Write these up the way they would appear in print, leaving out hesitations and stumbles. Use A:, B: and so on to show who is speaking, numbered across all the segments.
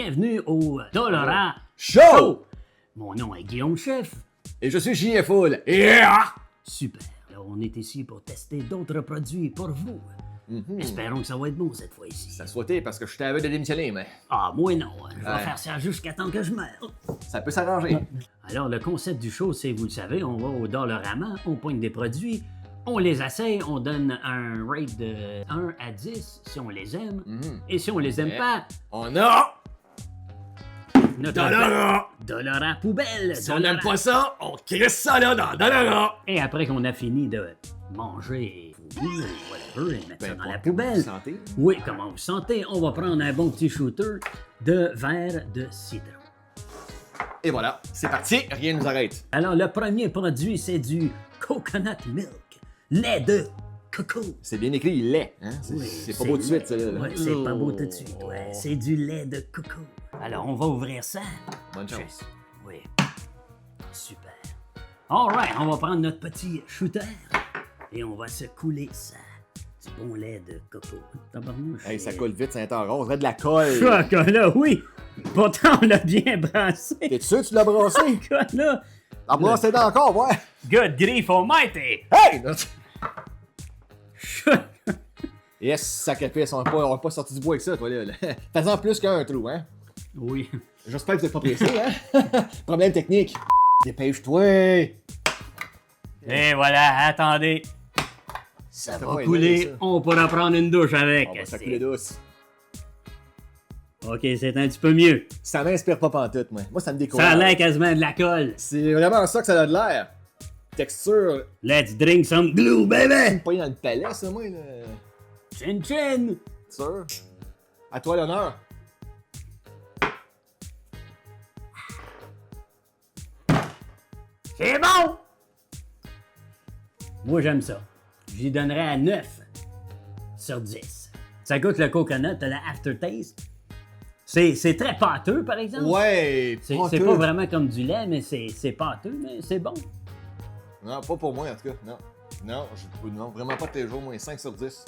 A: bienvenue au Dolorant
B: Show!
A: Mon nom est Guillaume Chef.
B: Et je suis J.F. Full. Yeah!
A: Super, alors on est ici pour tester d'autres produits pour vous. Espérons que ça va être bon cette fois-ci.
B: Ça souhaitait parce que je t'avais de démissionner, mais
A: Ah, moi non, je vais
B: Ouais.
A: faire ça jusqu'à temps que je meure.
B: ça peut s'arranger.
A: Alors le concept du show, c'est, vous le savez, on va au Dollarama, on pogne des produits, on les essaye, on donne un rate de 1 à 10 si on les aime, et si on les aime
B: Yeah.
A: pas,
B: On a...
A: notre
B: Dollarant!
A: Dollarant poubelle.
B: Si on n'aime pas ça, on crisse ça là dans Dollarant!
A: Et après qu'on a fini de manger, fouiller, whatever, et mettre ça dans la
B: importe
A: poubelle,
B: comment vous sentez.
A: oui, comment vous sentez, on va prendre un bon petit shooter de verre de citron.
B: Et voilà, c'est parti, rien ne nous arrête.
A: Alors, le premier produit, c'est du coconut milk, lait de coco.
B: C'est bien écrit, lait. Hein?
A: Oui,
B: C'est pas beau de suite, ça. Là.
A: Oui, c'est pas beau tout de suite, ouais. C'est du lait de coco. Alors, on va ouvrir ça.
B: Bonne chance.
A: Oui. Super. Alright, on va prendre notre petit shooter et on va se couler ça. Du bon lait de coco. Tabarnouche.
B: Hey, ça colle vite, c'est un rose. On dirait de la colle.
A: Chocolat, oui! Pourtant, on l'a bien brassé.
B: T'es sûr que tu l'as brassé?
A: Chocolat!
B: Ah, brassé encore, ouais.
A: Good grief almighty!
B: Hey!
A: Chocolat.
B: Yes, sacrifice, on n'a pas sorti du bois avec ça, toi, là. Fais-en plus qu'un trou, hein.
A: Oui.
B: J'espère que vous êtes pas pressé, hein. Problème technique. Dépêche-toi.
A: Et voilà, attendez. Ça
B: Ça
A: va
B: va
A: couler,
B: aider, ça.
A: on pourra prendre une douche avec.
B: On va ça couler douce.
A: Ok, c'est un petit peu mieux.
B: Ça m'inspire pas pantoute, moi. Moi, ça me décourage.
A: Ça a l'air quasiment de la colle.
B: C'est vraiment ça que ça a de l'air. Texture,
A: Let's drink some glue, baby!
B: pas dans le palais, ça, moi, là.
A: Chin chin!
B: Sûr. À toi l'honneur.
A: C'est bon! Moi, j'aime ça. J'y donnerais à 9 sur 10. Ça goûte le coconut, t'as la aftertaste. C'est très pâteux, par exemple.
B: Ouais,
A: C'est
B: pâteux.
A: pas vraiment comme du lait, mais c'est pâteux, mais c'est bon.
B: Non, pas pour moi, en tout cas. Non. Non, vraiment pas tous les jours, moi, 5 sur 10.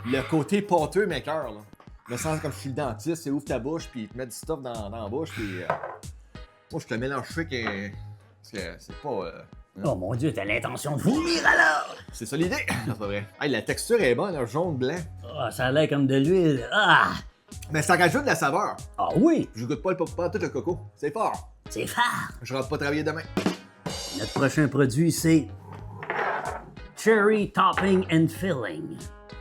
B: Le côté pâteux m'écoeure, là. Me sens comme je suis le dentiste, c'est ouvre ta bouche, puis il te met du stuff dans la bouche, puis... moi, je te mélange fric et... Parce que c'est pas...
A: Oh mon Dieu, t'as l'intention de vomir alors!
B: C'est ça l'idée! Non, c'est pas vrai. Hey, la texture est bonne, un jaune-blanc.
A: Oh, ça a l'air comme de l'huile. Ah!
B: Mais ça rajoute de la saveur.
A: Ah oui!
B: Je goûte pas tout le coco. C'est fort.
A: C'est fort!
B: Je rentre pas travailler demain.
A: Notre prochain produit, c'est Cherry Topping and Filling.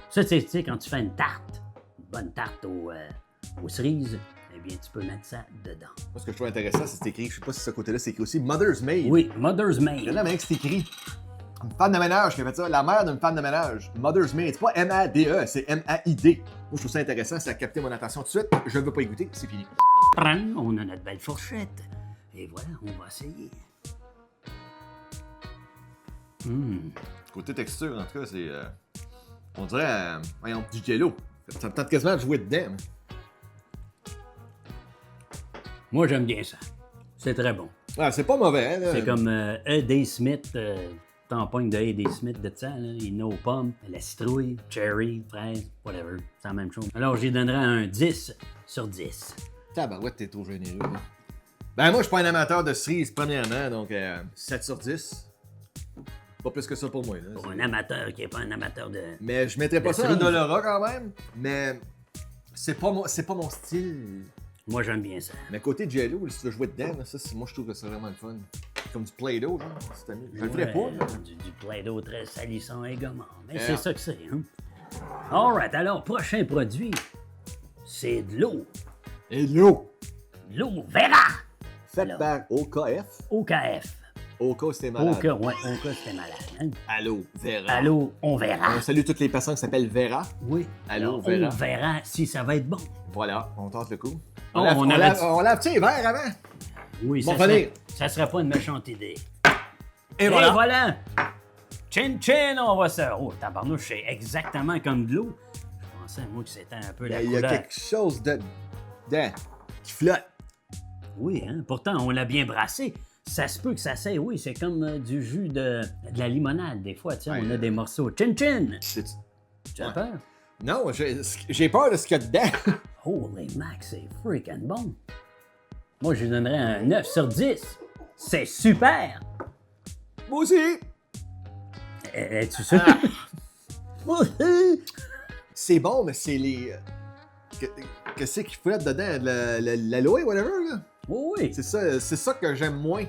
A: Ça, tu sais, quand tu fais une tarte, une bonne tarte aux cerises, eh bien, tu peux mettre ça dedans.
B: Moi, ce que je trouve intéressant, c'est écrit, je sais pas si ce côté-là, c'est écrit aussi Mother's Maid.
A: Oui, Mother's
B: Là,
A: Maid.
B: mec, c'est écrit. Une femme de ménage qui a fait ça. La mère d'une femme de ménage. Mother's Maid. C'est pas M-A-D-E, c'est M-A-I-D. Moi, je trouve ça intéressant. Ça a capté mon attention tout de suite. Je veux pas y goûter. C'est fini.
A: On a notre belle fourchette. Et voilà, on va essayer.
B: Côté texture, en tout cas, c'est. On dirait. Voyons, du jello. Ça me tente quasiment de jouer dedans. mais.
A: Moi, j'aime bien ça. C'est très bon.
B: Ah, c'est pas mauvais, hein. là.
A: C'est comme A.D. Smith, tampon de A.D. Smith de ça, là. Il y a aux pommes, la citrouille, cherry, fraise, whatever. C'est la même chose. Alors, j'y donnerais un 10 sur 10.
B: Tabarouette, t'es trop généreux, là. Ben, moi, je suis pas un amateur de cerises, premièrement, donc 7 sur 10. Pas plus que ça pour moi, là.
A: Pour un amateur qui n'est pas un amateur de...
B: Mais je mettrais pas
A: La
B: ça dans
A: cerise.
B: Dolorant quand même. Mais c'est pas mon style.
A: Moi, j'aime bien ça.
B: Mais côté Jello, si tu veux jouer dedans, là, ça, moi je trouve que c'est vraiment le fun. Comme du Play-Doh, genre, si t'as mis. Je le ferais pas, là.
A: Du Play-Doh très salissant et gommant. Mais
B: Yeah.
A: c'est ça que c'est, hein? Alright, alors, prochain produit, c'est de l'eau.
B: Et l'eau!
A: L'eau Vera!
B: Fait
A: Alors.
B: par OKF.
A: OKF.
B: OK, c'était malade.
A: OK, c'était malade. Hein?
B: Allô, Vera.
A: Allô, on verra.
B: On salue toutes les personnes qui s'appellent Vera.
A: Oui.
B: Allô,
A: Alors,
B: Vera.
A: on verra si ça va être bon.
B: Voilà, on tente le coup.
A: Oh,
B: On lave-tu les verres avant?
A: Oui,
B: Bon,
A: ça serait pas une méchante idée.
B: Et
A: Et
B: voilà.
A: voilà! Chin chin, on va se... Oh, tabarnouche, c'est exactement comme de l'eau. Je pensais, moi, que c'était un peu la
B: Il y a
A: couleur.
B: quelque chose de... qui flotte.
A: Oui, hein? Pourtant, on l'a bien brassé. Ça se peut que ça sait, oui, c'est comme du jus de la limonade, des fois, tu sais,
B: Ouais,
A: on a des morceaux. Chin chin! Tu as
B: Ouais.
A: peur?
B: Non, j'ai peur de ce qu'il y a dedans.
A: Holy Mac, c'est freaking bon! Moi, je lui donnerais un 9 sur 10. C'est super!
B: Moi aussi!
A: Es-tu sûr?
B: C'est bon, mais c'est les... Qu'est-ce qu'il faut être dedans? L'aloe, whatever, là?
A: Oui.
B: C'est ça que j'aime moins.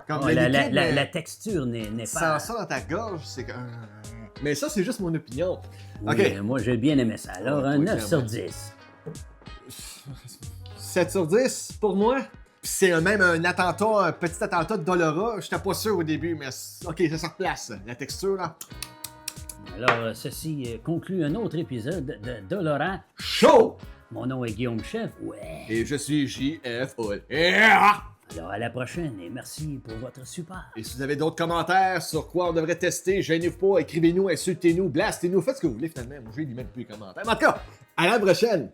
B: Comme
A: Oh,
B: le
A: la,
B: liquide,
A: la-
B: mais
A: la texture n'est
B: sans
A: pas...
B: ça dans ta gorge, c'est que... Mais ça, c'est juste mon opinion.
A: Oui,
B: OK.
A: moi, j'ai bien aimé ça. Alors,
B: Ouais,
A: un
B: oui,
A: 9 sur
B: clairement.
A: 10.
B: 7 sur 10 pour moi. Puis c'est même un attentat, un petit attentat de Dolora. J'étais pas sûr au début, mais OK, ça se replace. La texture, là.
A: Alors, ceci conclut un autre épisode de Dolorant.
B: Chaud!
A: Mon nom est Guillaume Chef. Ouais.
B: Et je suis JFO. Yeah!
A: Alors, à la prochaine et merci pour votre support.
B: Et si vous avez d'autres commentaires sur quoi on devrait tester, gênez-vous pas, écrivez-nous, insultez-nous, blastez-nous, faites ce que vous voulez finalement. Moi, je lis même plus les commentaires. Mais en tout cas, à la prochaine!